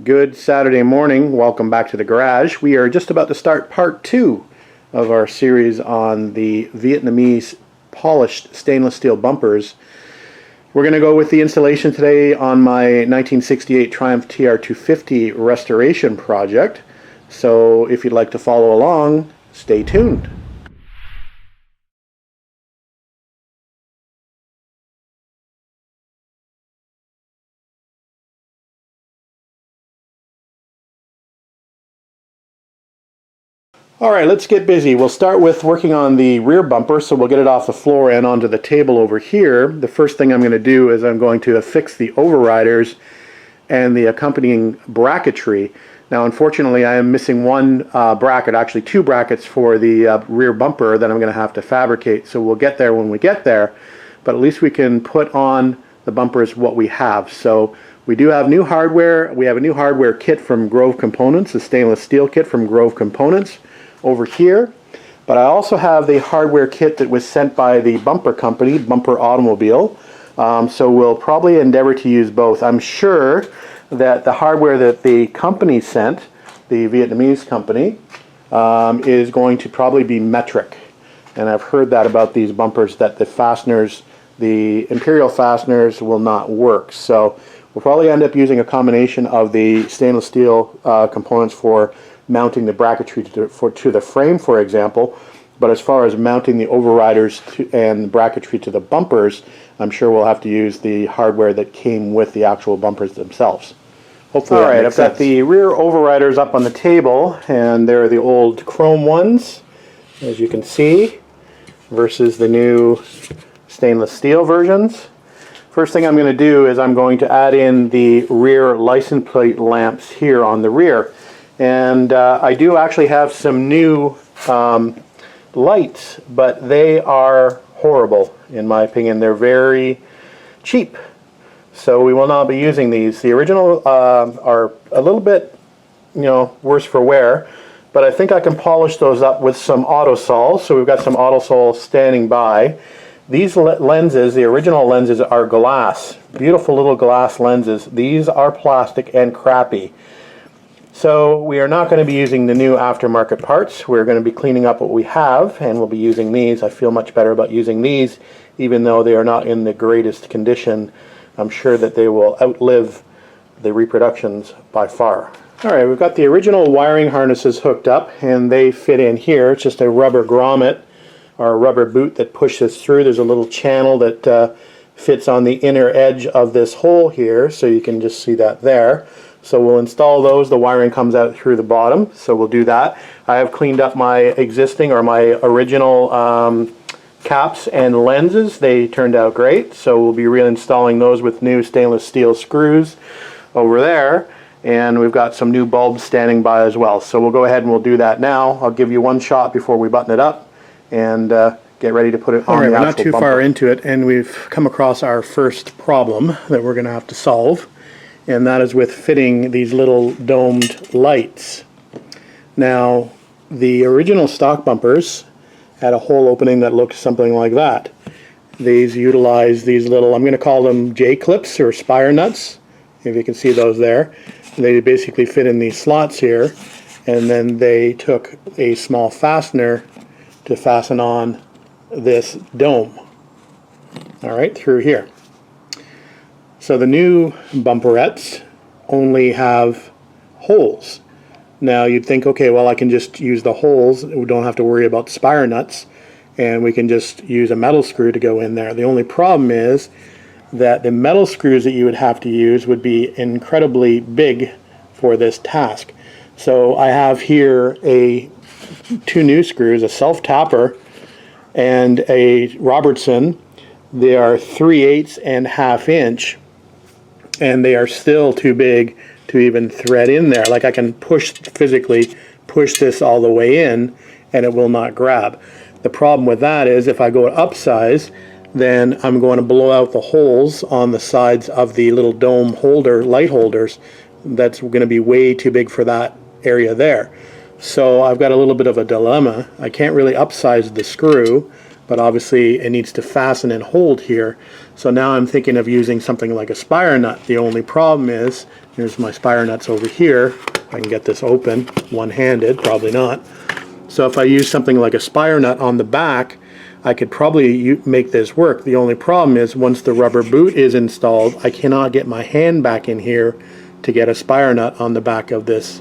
Good Saturday morning. Welcome back to the garage. We are just about to start part 2 of our series on the Vietnamese polished stainless steel bumpers. We're going to go with the installation today on my 1968 Triumph TR250 Restoration Project. So if you'd like to follow along, stay tuned. Alright, let's get busy. We'll start with working on the rear bumper, so we'll get it off the floor and onto the table over here. The first thing I'm going to do is I'm going to affix the overriders and the accompanying bracketry. Now unfortunately I am missing one bracket, actually two brackets for the rear bumper that I'm going to have to fabricate, so we'll get there when we get there, but at least we can put on the bumpers what we have. So we do have new hardware. We have a new hardware kit from Grove Components, a stainless steel kit from Grove Components over here, but I also have the hardware kit that was sent by the bumper company, Bumper Automobile. So we'll probably endeavor to use both. I'm sure that the hardware that the company sent, the Vietnamese company, is going to probably be metric. And I've heard that about these bumpers, that the fasteners, the imperial fasteners, will not work. So we'll probably end up using a combination of the stainless steel components for mounting the bracketry to the frame, for example, but as far as mounting the overriders and the bracketry to the bumpers, I'm sure we'll have to use the hardware that came with the actual bumpers themselves. Hopefully. Alright, I've got the rear overriders up on the table, and they're the old chrome ones, as you can see, versus the new stainless steel versions. First thing I'm going to do is I'm going to add in the rear license plate lamps here on the rear. And I do actually have some new lights, but they are horrible in my opinion. They're very cheap, so we will not be using these. The original are a little bit, worse for wear, but I think I can polish those up with some autosol. So we've got some autosol standing by. These lenses, the original lenses, are glass, beautiful little glass lenses. These are plastic and crappy. So we are not going to be using the new aftermarket parts. We're going to be cleaning up what we have, and we'll be using these. I feel much better about using these, even though they are not in the greatest condition. I'm sure that they will outlive the Reproductions by far. Alright, we've got the original wiring harnesses hooked up, and they fit in here. It's just a rubber grommet, or a rubber boot that pushes through. There's a little channel that fits on the inner edge of this hole here, so you can just see that there. So we'll install those. The wiring comes out through the bottom, so we'll do that. I have cleaned up my existing, or my original caps and lenses. They turned out great, so we'll be reinstalling those with new stainless steel screws over there. And we've got some new bulbs standing by as well. So we'll go ahead and we'll do that now. I'll give you one shot before we button it up and get ready to put it on the actual bumper. We're not too far into it, and we've come across our first problem that we're going to have to solve. And that is with fitting these little domed lights. Now, the original stock bumpers had a hole opening that looked something like that. These utilize these little, I'm going to call them J-clips or spire nuts, if you can see those there. They basically fit in these slots here, and then they took a small fastener to fasten on this dome, alright, through here. So the new bumperettes only have holes. Now you'd think, okay, well I can just use the holes, we don't have to worry about spire nuts, and we can just use a metal screw to go in there. The only problem is that the metal screws that you would have to use would be incredibly big for this task. So I have here two new screws, a self-tapper and a Robertson. They are 3/8 and 1/2 inch. And they are still too big to even thread in there. Like I can physically push this all the way in and it will not grab. The problem with that is if I go to upsize, then I'm going to blow out the holes on the sides of the little dome holder, light holders. That's going to be way too big for that area there. So I've got a little bit of a dilemma. I can't really upsize the screw. but obviously it needs to fasten and hold here. So now I'm thinking of using something like a spire nut. The only problem is, here's my spire nuts over here. I can get this open one-handed, probably not. So if I use something like a spire nut on the back, I could probably make this work. The only problem is once the rubber boot is installed, I cannot get my hand back in here to get a spire nut on the back of this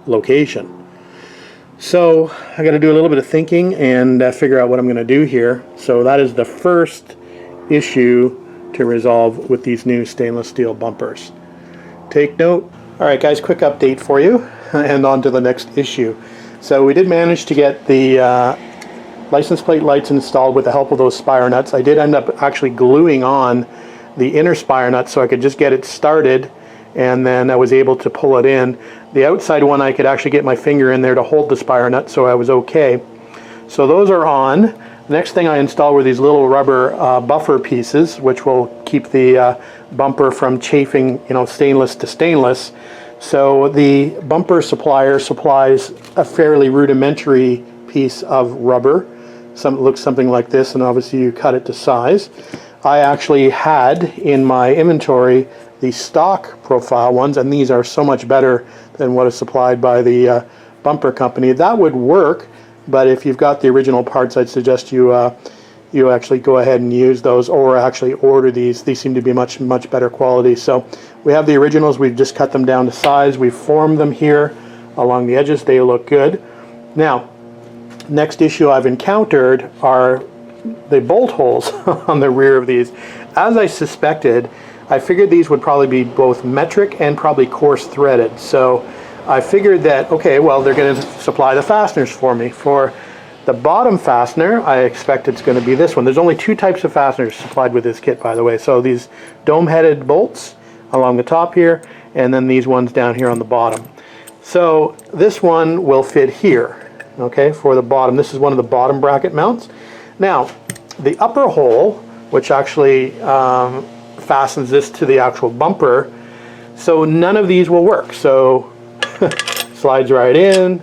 location. So I got to do a little bit of thinking and figure out what I'm going to do here. So that is the first issue to resolve with these new stainless steel bumpers. Take note. Alright guys, quick update for you and on to the next issue. So we did manage to get the license plate lights installed with the help of those spire nuts. I did end up actually gluing on the inner spire nut so I could just get it started, and then I was able to pull it in. The outside one I could actually get my finger in there to hold the spire nut, so I was okay. So those are on. The next thing I installed were these little rubber buffer pieces, which will keep the bumper from chafing, stainless to stainless. So the bumper supplier supplies a fairly rudimentary piece of rubber. It looks something like this, and obviously you cut it to size. I actually had in my inventory the stock profile ones, and these are so much better than what is supplied by the bumper company. That would work, but if you've got the original parts, I'd suggest you actually go ahead and use those, or actually order these. These seem to be much better quality. So we have the originals. We've just cut them down to size. We've formed them here along the edges. They look good. Now, next issue I've encountered are the bolt holes on the rear of these. As I suspected, I figured these would probably be both metric and probably coarse threaded. So I figured that, okay, well, they're going to supply the fasteners for me. For the bottom fastener, I expect it's going to be this one. There's only two types of fasteners supplied with this kit, by the way. So these dome-headed bolts along the top here, and then these ones down here on the bottom. So this one will fit here, okay, for the bottom. This is one of the bottom bracket mounts. Now, the upper hole, which actually fastens this to the actual bumper, so none of these will work. So slides right in,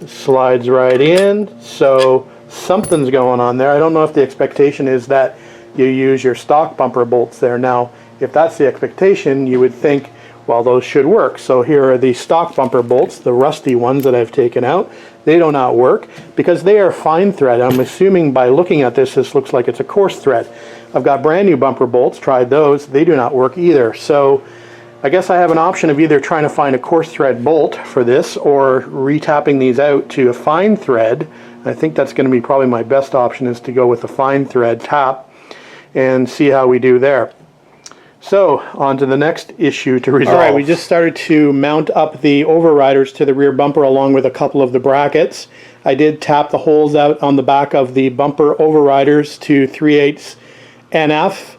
slides right in, so something's going on there. I don't know if the expectation is that you use your stock bumper bolts there. Now, if that's the expectation, you would think, well, those should work. So here are the stock bumper bolts, the rusty ones that I've taken out. They do not work because they are fine thread. I'm assuming by looking at this, this looks like it's a coarse thread. I've got brand new bumper bolts, tried those. They do not work either. So I guess I have an option of either trying to find a coarse thread bolt for this or retapping these out to a fine thread. I think that's going to be probably my best option, is to go with a fine thread tap and see how we do there. So, on to the next issue to resolve. Alright, we just started to mount up the overriders to the rear bumper along with a couple of the brackets. I did tap the holes out on the back of the bumper overriders to 3/8 NF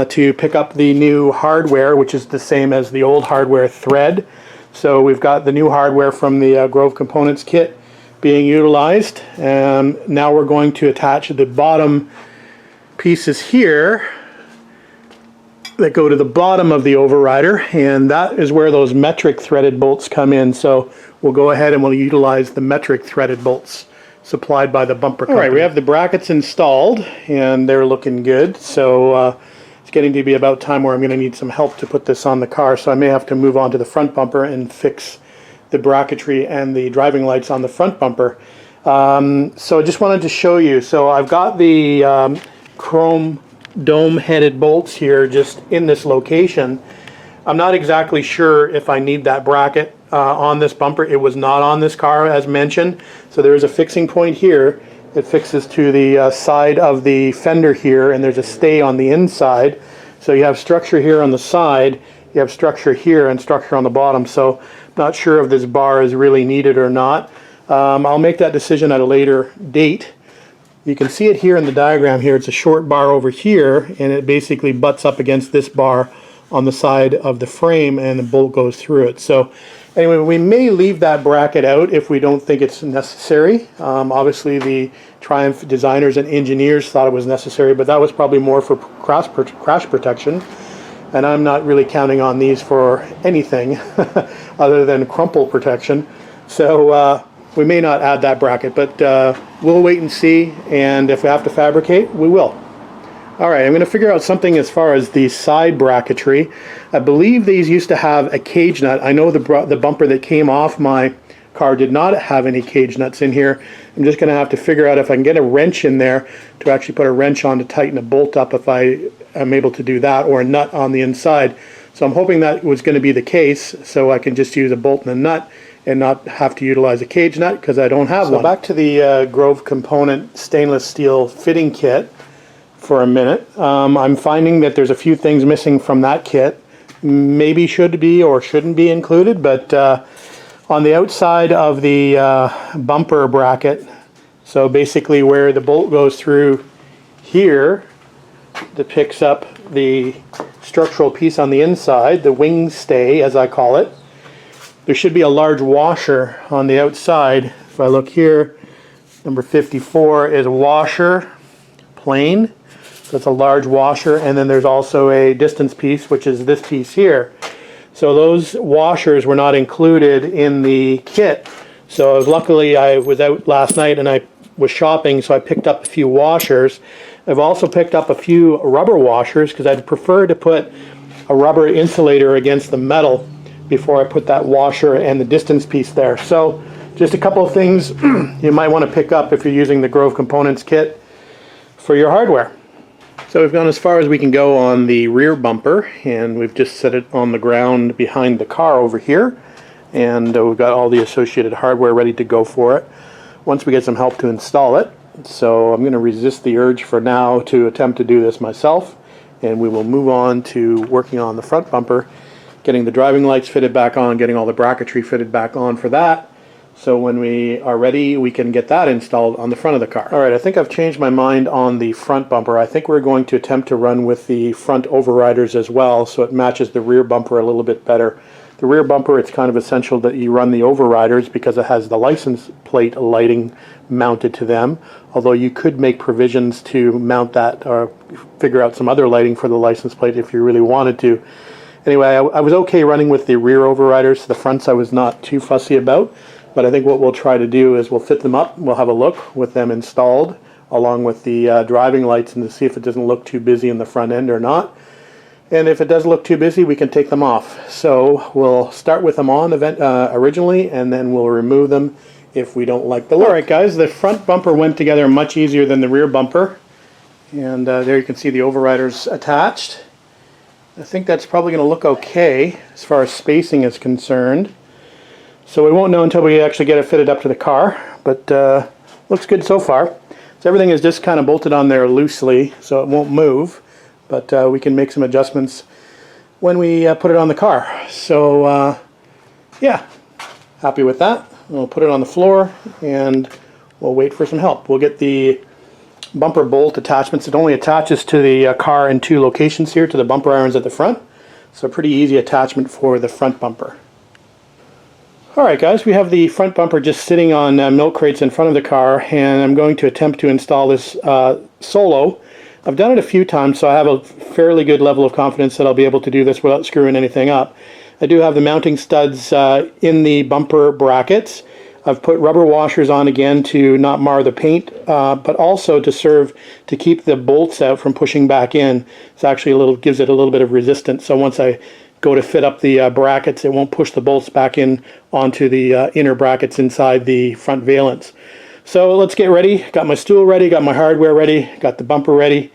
to pick up the new hardware, which is the same as the old hardware thread. So we've got the new hardware from the Grove Components kit being utilized. Now we're going to attach the bottom pieces here that go to the bottom of the overrider, and that is where those metric threaded bolts come in. So we'll go ahead and we'll utilize the metric threaded bolts supplied by the bumper company. All right, we have the brackets installed and they're looking good. So it's getting to be about time where I'm going to need some help to put this on the car. So I may have to move on to the front bumper and fix the bracketry and the driving lights on the front bumper. So I just wanted to show you. So I've got the chrome dome-headed bolts here just in this location. I'm not exactly sure if I need that bracket on this bumper. It was not on this car as mentioned. So there is a fixing point here that fixes to the side of the fender here, and there's a stay on the inside. So you have structure here on the side, you have structure here and structure on the bottom. So not sure if this bar is really needed or not. I'll make that decision at a later date. You can see it here in the diagram here. It's a short bar over here, and it basically butts up against this bar on the side of the frame, and the bolt goes through it. So anyway, we may leave that bracket out if we don't think it's necessary. Obviously the Triumph designers and engineers thought it was necessary, but that was probably more for crash protection, and I'm not really counting on these for anything other than crumple protection. So we may not add that bracket, but we'll wait and see, and if we have to fabricate, we will. Alright, I'm going to figure out something as far as the side bracketry. I believe these used to have a cage nut. I know the bumper that came off my car did not have any cage nuts in here. I'm just going to have to figure out if I can get a wrench in there to actually put a wrench on to tighten a bolt up if I am able to do that, or a nut on the inside. So I'm hoping that was going to be the case, so I can just use a bolt and a nut and not have to utilize a cage nut because I don't have one. So back to the Grove Component stainless steel fitting kit for a minute. I'm finding that there's a few things missing from that kit. Maybe should be or shouldn't be included, but on the outside of the bumper bracket, so basically where the bolt goes through here that picks up the structural piece on the inside, the wing stay as I call it, there should be a large washer on the outside. If I look here, number 54 is a washer, plain, so it's a large washer, and then there's also a distance piece, which is this piece here. So those washers were not included in the kit. So luckily I was out last night and I was shopping, so I picked up a few washers. I've also picked up a few rubber washers because I'd prefer to put a rubber insulator against the metal before I put that washer and the distance piece there. So just a couple of things you might want to pick up if you're using the Grove Components kit for your hardware. So we've gone as far as we can go on the rear bumper, and we've just set it on the ground behind the car over here, and we've got all the associated hardware ready to go for it once we get some help to install it. So I'm going to resist the urge for now to attempt to do this myself, and we will move on to working on the front bumper, getting the driving lights fitted back on, getting all the bracketry fitted back on for that. So when we are ready, we can get that installed on the front of the car. Alright, I think I've changed my mind on the front bumper. I think we're going to attempt to run with the front overriders as well, so it matches the rear bumper a little bit better. The rear bumper, it's kind of essential that you run the overriders because it has the license plate lighting mounted to them, although you could make provisions to mount that or figure out some other lighting for the license plate if you really wanted to. Anyway, I was okay running with the rear overriders. The fronts I was not too fussy about. But I think what we'll try to do is we'll fit them up, we'll have a look with them installed along with the driving lights, and to see if it doesn't look too busy in the front end or not. And if it does look too busy, we can take them off. So we'll start with them on originally, and then we'll remove them if we don't like the look. Alright guys, the front bumper went together much easier than the rear bumper. And there you can see the overriders attached. I think that's probably going to look okay as far as spacing is concerned. So we won't know until we actually get it fitted up to the car, but looks good so far. So everything is just kind of bolted on there loosely, so it won't move, but we can make some adjustments when we put it on the car. So yeah, happy with that. We'll put it on the floor and we'll wait for some help. We'll get the bumper bolt attachments. It only attaches to the car in two locations here, to the bumper irons at the front. So pretty easy attachment for the front bumper. Alright guys, we have the front bumper just sitting on milk crates in front of the car, and I'm going to attempt to install this solo. I've done it a few times, so I have a fairly good level of confidence that I'll be able to do this without screwing anything up. I do have the mounting studs in the bumper brackets. I've put rubber washers on again to not mar the paint, but also to serve to keep the bolts out from pushing back in. It's actually gives it a little bit of resistance, so once I go to fit up the brackets, it won't push the bolts back in onto the inner brackets inside the front valence. So let's get ready. Got my stool ready, got my hardware ready, got the bumper ready.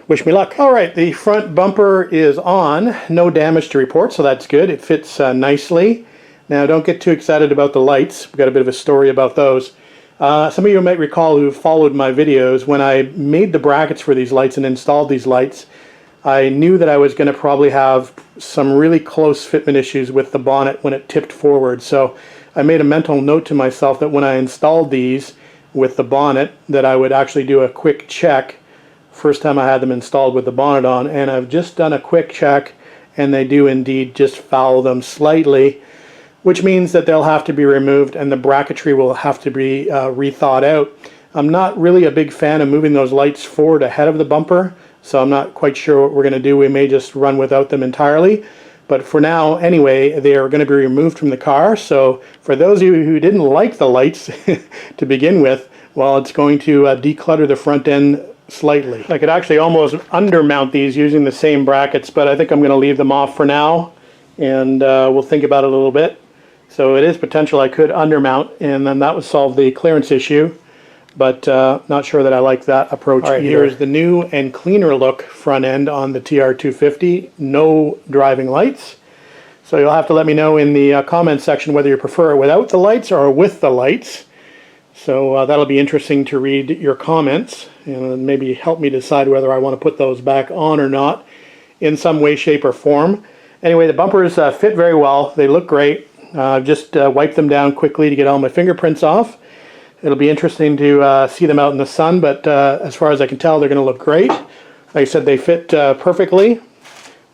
Wish me luck. Alright, the front bumper is on. No damage to report, so that's good. It fits nicely. Now don't get too excited about the lights. We've got a bit of a story about those. Some of you might recall who followed my videos, when I made the brackets for these lights and installed these lights, I knew that I was going to probably have some really close fitment issues with the bonnet when it tipped forward. So I made a mental note to myself that when I installed these with the bonnet, that I would actually do a quick check first time I had them installed with the bonnet on. And I've just done a quick check, and they do indeed just foul them slightly, which means that they'll have to be removed and the bracketry will have to be rethought out. I'm not really a big fan of moving those lights forward ahead of the bumper, so I'm not quite sure what we're going to do. We may just run without them entirely, But for now, anyway, they are going to be removed from the car. So for those of you who didn't like the lights to begin with, well, it's going to declutter the front end slightly. I could actually almost undermount these using the same brackets, but I think I'm going to leave them off for now, and we'll think about it a little bit. So it is potential I could undermount, and then that would solve the clearance issue, but not sure that I like that approach either. Here's the new and cleaner look front end on the TR250. No driving lights. So you'll have to let me know in the comment section whether you prefer it without the lights or with the lights. So that'll be interesting to read your comments and maybe help me decide whether I want to put those back on or not in some way, shape, or form. Anyway, the bumpers fit very well. They look great. Just wiped them down quickly to get all my fingerprints off. It'll be interesting to see them out in the sun, but as far as I can tell, they're going to look great. Like I said, they fit perfectly.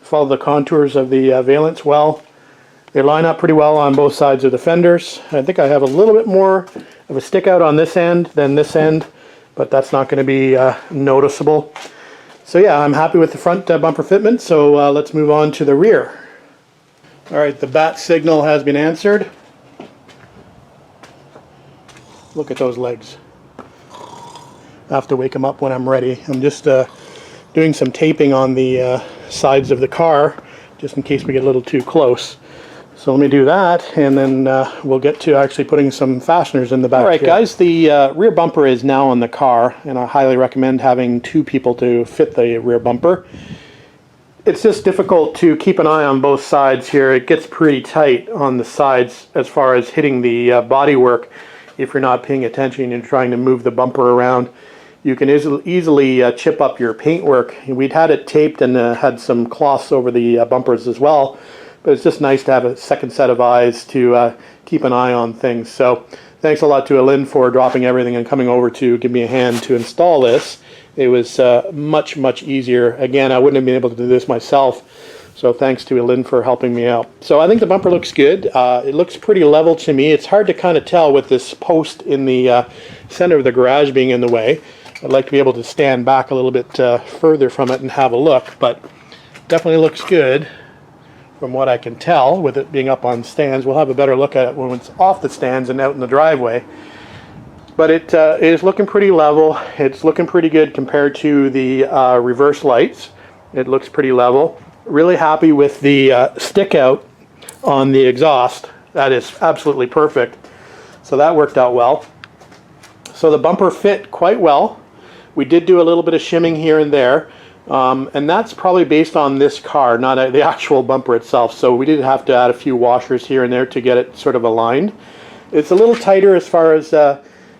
Follow the contours of the valance well. They line up pretty well on both sides of the fenders. I think I have a little bit more of a stick out on this end than this end, but that's not going to be noticeable. So yeah, I'm happy with the front bumper fitment, so let's move on to the rear. Alright, the bat signal has been answered. Look at those legs. I have to wake them up when I'm ready. I'm just doing some taping on the sides of the car, just in case we get a little too close. So let me do that, and then we'll get to actually putting some fasteners in the back. Alright guys, the rear bumper is now on the car, and I highly recommend having two people to fit the rear bumper. It's just difficult to keep an eye on both sides here. It gets pretty tight on the sides as far as hitting the bodywork. If you're not paying attention and trying to move the bumper around, you can easily chip up your paintwork. We'd had it taped and had some cloths over the bumpers as well, but it's just nice to have a second set of eyes to keep an eye on things. So thanks a lot to Alin for dropping everything and coming over to give me a hand to install this. It was much easier. Again, I wouldn't have been able to do this myself, so thanks to Alin for helping me out. So I think the bumper looks good. It looks pretty level to me. It's hard to kind of tell with this post in the center of the garage being in the way. I'd like to be able to stand back a little bit further from it and have a look, but definitely looks good from what I can tell with it being up on stands. We'll have a better look at it when it's off the stands and out in the driveway. But it is looking pretty level. It's looking pretty good compared to the reverse lights. It looks pretty level. Really happy with the stick out on the exhaust. That is absolutely perfect. So that worked out well. So the bumper fit quite well. We did do a little bit of shimming here and there. And that's probably based on this car, not the actual bumper itself. So we did have to add a few washers here and there to get it sort of aligned. It's a little tighter as far as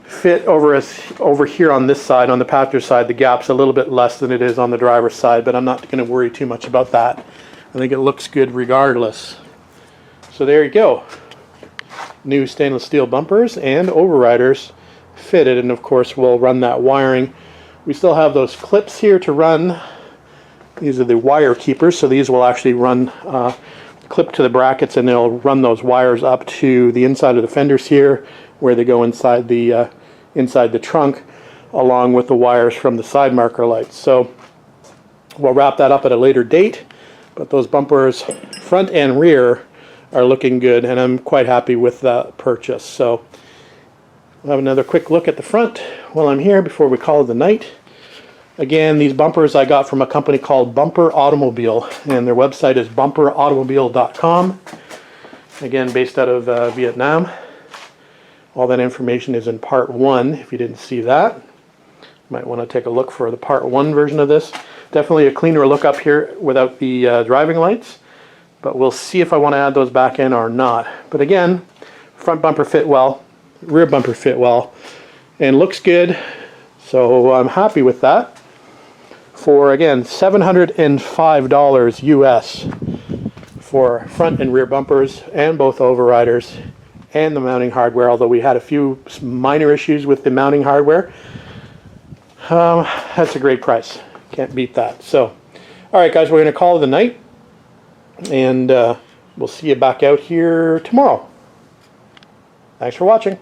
fit over here on this side, on the passenger side. The gap's a little bit less than it is on the driver's side, but I'm not going to worry too much about that. I think it looks good regardless. So there you go. New stainless steel bumpers and overriders fitted, and of course we'll run that wiring. We still have those clips here to run. These are the wire keepers, so these will actually run clip to the brackets, and they'll run those wires up to the inside of the fenders here, where they go inside the trunk, along with the wires from the side marker lights. So we'll wrap that up at a later date, but those bumpers, front and rear, are looking good, and I'm quite happy with the purchase. So we'll have another quick look at the front while I'm here before we call it the night. Again, these bumpers I got from a company called Bumper Automobile, and their website is bumperautomobile.com. Again, based out of Vietnam. All that information is in part 1, if you didn't see that. You might want to take a look for the part 1 version of this. Definitely a cleaner look up here without the driving lights, but we'll see if I want to add those back in or not. But again, front bumper fit well, rear bumper fit well, and looks good, so I'm happy with that. For, again, $705 US for front and rear bumpers and both overriders and the mounting hardware, although we had a few minor issues with the mounting hardware. That's a great price. Can't beat that. So, alright guys, we're going to call it a night, and we'll see you back out here tomorrow. Thanks for watching.